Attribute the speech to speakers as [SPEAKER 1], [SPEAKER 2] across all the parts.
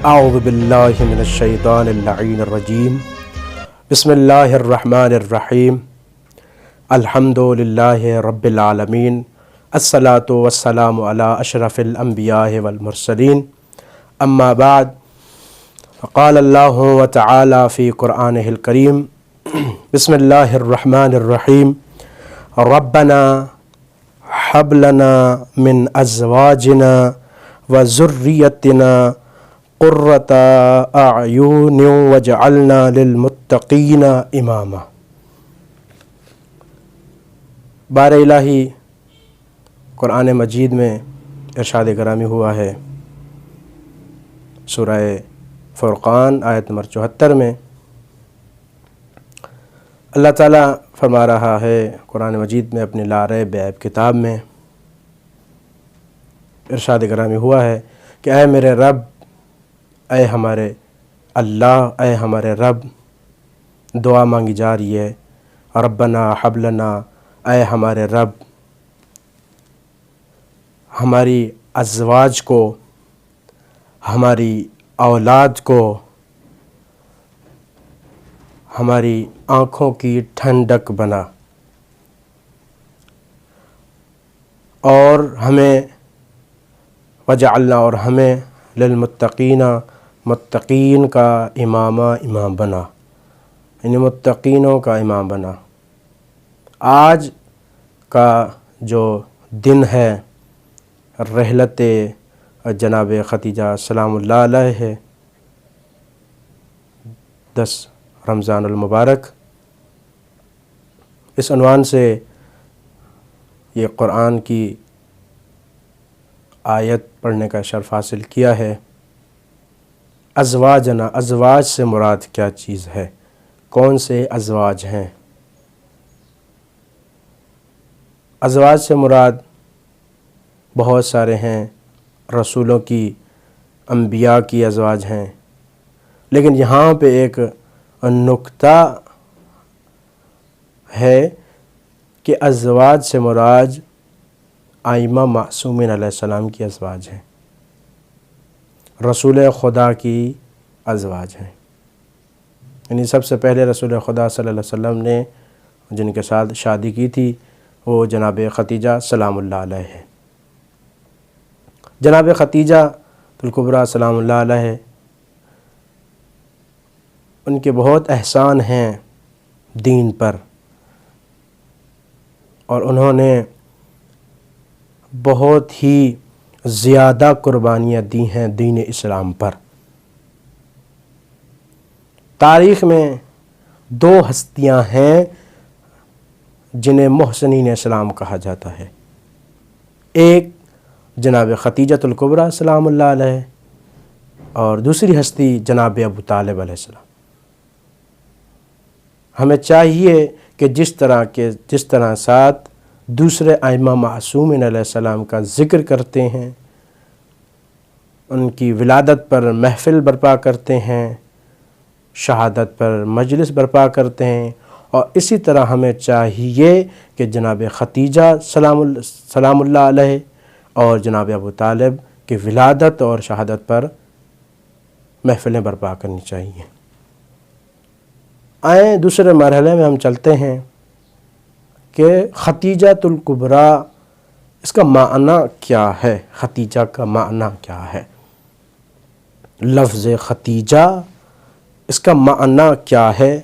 [SPEAKER 1] اعوذ باللہ من الشیطان اللعین الرجیم بسم اللہ الرحمن الرحیم الحمد للہ رب العالمین الصلاۃ والسلام علی اشرف الانبیاء والمرسلین اما بعد قال اللہ تعالی فی قرآنہ الکریم بسم اللہ الرحمن الرحیم ربنا هب لنا من ازواجنا وذریتنا قرۃ اعین وجعلنا للمتقین اماما۔ بار الہی قرآن مجید میں ارشاد گرامی ہوا ہے سورہ فرقان آیت نمبر 74 میں اللہ تعالیٰ فرما رہا ہے قرآن مجید میں اپنی لا ریب عیب کتاب میں ارشاد گرامی ہوا ہے کہ اے میرے رب، اے ہمارے اللہ، اے ہمارے رب، دعا مانگی جا رہی ہے ربنا ہب لنا، اے ہمارے رب، ہماری ازواج کو، ہماری اولاد کو، ہماری آنکھوں کی ٹھنڈک بنا اور ہمیں وجعلنا، اور ہمیں للمتقین، متقین کا امام بنا، یعنی متقینوں کا امام بنا۔ آج کا جو دن ہے رحلت جناب ختیجہ سلام اللہ علیہ ہے، 10 رمضان المبارک، اس عنوان سے یہ قرآن کی آیت پڑھنے کا شرف حاصل کیا ہے۔ ازواجنا، ازواج سے مراد کیا چیز ہے؟ کون سے ازواج ہیں؟ ازواج سے مراد بہت سارے ہیں، رسولوں کی، انبیاء کی ازواج ہیں، لیکن یہاں پہ ایک نکتہ ہے کہ ازواج سے مراد ائمہ معصومین علیہ السلام کی ازواج ہیں، رسول خدا کی ازواج ہیں، یعنی سب سے پہلے رسول خدا صلی اللہ علیہ وسلم نے جن کے ساتھ شادی کی تھی وہ جناب ختیجہ سلام اللہ علیہ ہے۔ جناب ختیجہ الکبریٰ سلام اللہ علیہ، ان کے بہت احسان ہیں دین پر، اور انہوں نے بہت ہی زیادہ قربانیاں دی ہیں دین اسلام پر۔ تاریخ میں 2 ہستیاں ہیں جنہیں محسنین اسلام کہا جاتا ہے، ایک جناب ختیجہ الکبریٰ سلام اللہ علیہ، اور دوسری ہستی جناب ابو طالب علیہ السلام۔ ہمیں چاہیے کہ جس طرح ساتھ دوسرے ائمہ معصومین علیہ السلام کا ذکر کرتے ہیں، ان کی ولادت پر محفل برپا کرتے ہیں، شہادت پر مجلس برپا کرتے ہیں، اور اسی طرح ہمیں چاہیے کہ جناب ختیجہ سلام اللہ علیہ اور جناب ابو طالب کی ولادت اور شہادت پر محفلیں برپا کرنی چاہیے۔ آئیں دوسرے مرحلے میں ہم چلتے ہیں کہ ختیجہ الکبریٰ، اس کا معنی کیا ہے؟ ختیجہ کا معنی کیا ہے؟ لفظ ختیجہ، اس کا معنی کیا ہے؟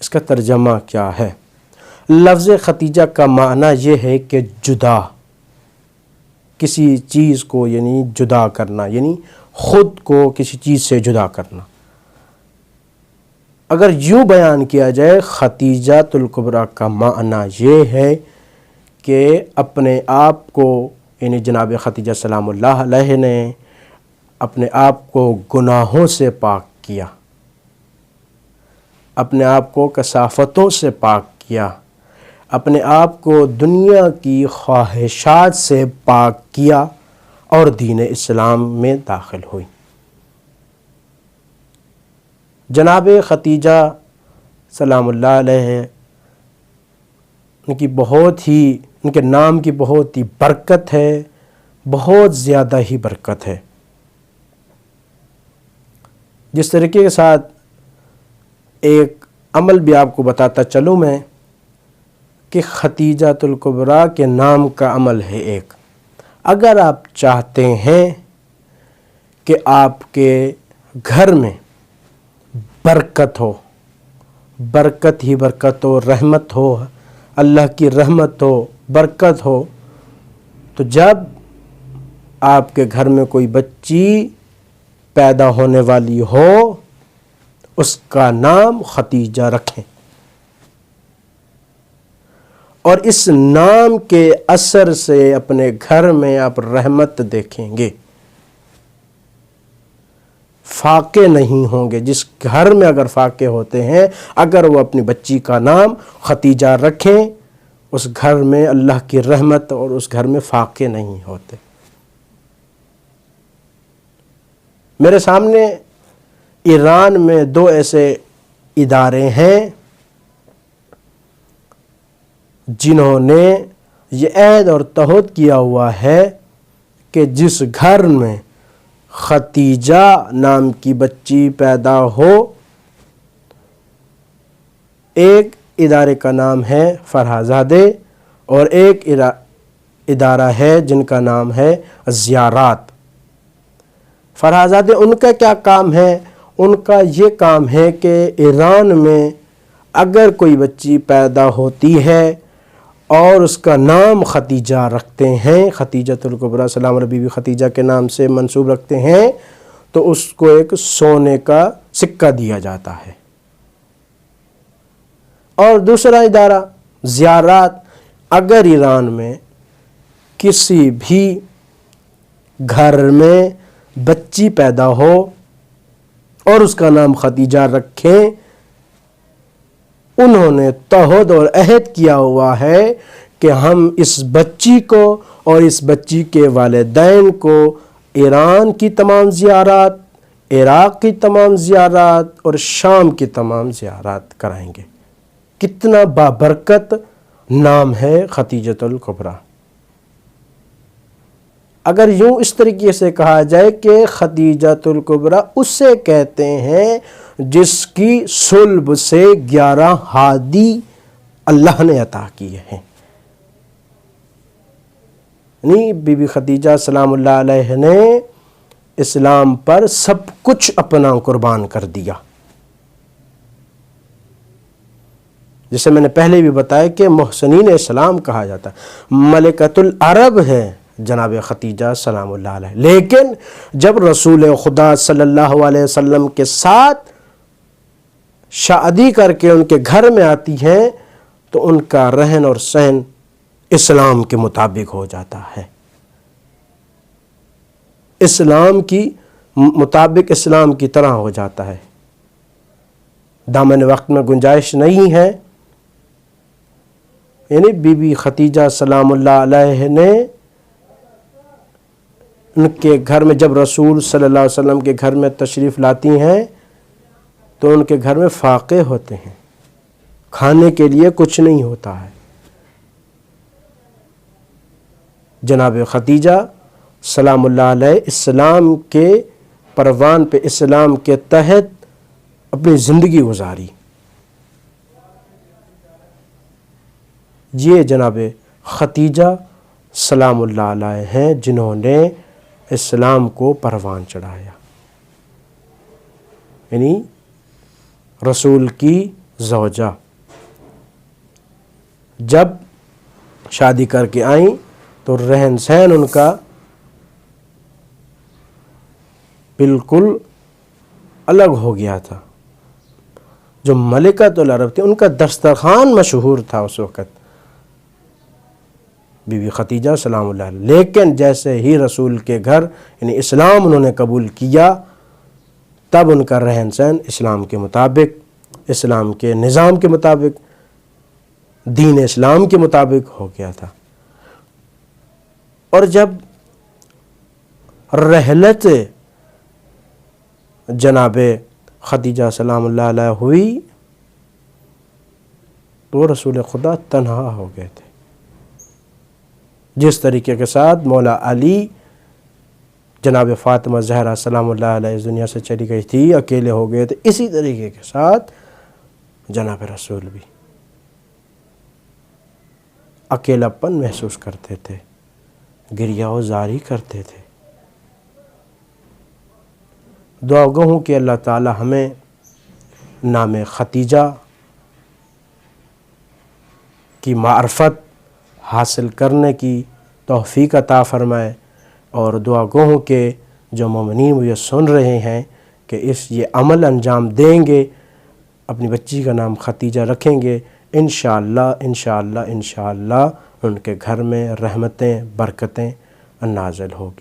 [SPEAKER 1] اس کا ترجمہ کیا ہے؟ لفظ ختیجہ کا معنی یہ ہے کہ جدا، کسی چیز کو یعنی جدا کرنا، یعنی خود کو کسی چیز سے جدا کرنا۔ اگر یوں بیان کیا جائے، ختیجہ الکبریٰ کا معنی یہ ہے کہ اپنے آپ کو، یعنی جناب ختیجہ سلام اللہ علیہ نے اپنے آپ کو گناہوں سے پاک کیا، اپنے آپ کو کثافتوں سے پاک کیا، اپنے آپ کو دنیا کی خواہشات سے پاک کیا اور دین اسلام میں داخل ہوئی۔ جناب ختیجہ سلام اللہ علیہ، ان کے نام کی بہت ہی برکت ہے، بہت زیادہ ہی برکت ہے۔ جس طریقے کے ساتھ ایک عمل بھی آپ کو بتاتا چلوں میں کہ ختیجۃ الکبریٰ کے نام کا عمل ہے ایک. اگر آپ چاہتے ہیں کہ آپ کے گھر میں برکت ہو، برکت ہی برکت ہو، رحمت ہو، اللہ کی رحمت ہو، برکت ہو، تو جب آپ کے گھر میں کوئی بچی پیدا ہونے والی ہو اس کا نام ختیجہ رکھیں، اور اس نام کے اثر سے اپنے گھر میں آپ رحمت دیکھیں گے، فاقے نہیں ہوں گے. جس گھر میں اگر فاقے ہوتے ہیں، اگر وہ اپنی بچی کا نام ختیجہ رکھیں، اس گھر میں اللہ کی رحمت اور اس گھر میں فاقے نہیں ہوتے. میرے سامنے ایران میں 2 ایسے ادارے ہیں جنہوں نے یہ عہد اور تعہد کیا ہوا ہے کہ جس گھر میں ختیجہ نام کی بچی پیدا ہو، ایک ادارے کا نام ہے فرحزادے اور ایک ادارہ ہے جن کا نام ہے زیارات. فرحزادے ان کا کیا کام ہے؟ ان کا یہ کام ہے کہ ایران میں اگر کوئی بچی پیدا ہوتی ہے اور اس کا نام ختیجہ رکھتے ہیں، ختیجۃ الکبریٰ سلام بی بی ختیجہ کے نام سے منسوب رکھتے ہیں، تو اس کو ایک سونے کا سکہ دیا جاتا ہے. اور دوسرا ادارہ زیارات، اگر ایران میں کسی بھی گھر میں بچی پیدا ہو اور اس کا نام ختیجہ رکھیں، انہوں نے تعہد اور عہد کیا ہوا ہے کہ ہم اس بچی کو اور اس بچی کے والدین کو ایران کی تمام زیارات، عراق کی تمام زیارات اور شام کی تمام زیارات کرائیں گے. کتنا بابرکت نام ہے ختیجۃ الکبریٰ. اگر یوں اس طریقے سے کہا جائے کہ ختیجۃ الکبریٰ اسے کہتے ہیں جس کی صلب سے 11 ہادی اللہ نے عطا کیے ہیں. یعنی بی بی ختیجہ سلام اللہ علیہ نے اسلام پر سب کچھ اپنا قربان کر دیا. جسے میں نے پہلے بھی بتایا کہ محسنین اسلام کہا جاتا ہے. ملکۃ العرب ہے جناب ختیجہ سلام اللہ علیہ، لیکن جب رسول خدا صلی اللہ علیہ وسلم کے ساتھ شادی کر کے ان کے گھر میں آتی ہیں تو ان کا رہن اور سہن اسلام کے مطابق ہو جاتا ہے، اسلام کی مطابق، اسلام کی طرح ہو جاتا ہے. دامن وقت میں گنجائش نہیں ہے. یعنی بی بی ختیجہ سلام اللہ علیہ نے ان کے گھر میں جب رسول صلی اللہ علیہ وسلم کے گھر میں تشریف لاتی ہیں تو ان کے گھر میں فاقے ہوتے ہیں، کھانے کے لیے کچھ نہیں ہوتا ہے. جناب ختیجہ سلام اللہ علیہ اسلام کے پروان پہ، اسلام کے تحت اپنی زندگی گزاری. یہ جناب ختیجہ سلام اللہ علیہ ہیں جنہوں نے اسلام کو پروان چڑھایا. یعنی رسول کی زوجہ جب شادی کر کے آئیں تو رہن سہن ان کا بالکل الگ ہو گیا تھا. جو ملکۃ العرب تھی ان کا دسترخوان مشہور تھا اس وقت، بی بی ختیجہ سلام اللہ علیہ. لیکن جیسے ہی رسول کے گھر یعنی اسلام انہوں نے قبول کیا، تب ان کا رہن سہن اسلام کے مطابق، اسلام کے نظام کے مطابق، دین اسلام کے مطابق ہو گیا تھا. اور جب رحلت جناب ختیجہ سلام اللہ علیہ ہوئی تو رسول خدا تنہا ہو گئے تھے. جس طریقے کے ساتھ مولا علی جناب فاطمہ زہرا سلام اللہ علیہ اس دنیا سے چلی گئی تھی، اکیلے ہو گئے تھے، اسی طریقے کے ساتھ جناب رسول بھی اکیلا پن محسوس کرتے تھے، گریہ و زاری کرتے تھے۔ دعا گو ہوں کہ اللہ تعالی ہمیں نام ختیجہ کی معرفت حاصل کرنے کی توفیق عطا فرمائے، اور دعا گو ہوں کہ جو مومنین مجھے سن رہے ہیں کہ یہ عمل انجام دیں گے، اپنی بچی کا نام ختیجہ رکھیں گے، انشاءاللہ انشاءاللہ انشاءاللہ ان کے گھر میں رحمتیں برکتیں نازل ہوگی۔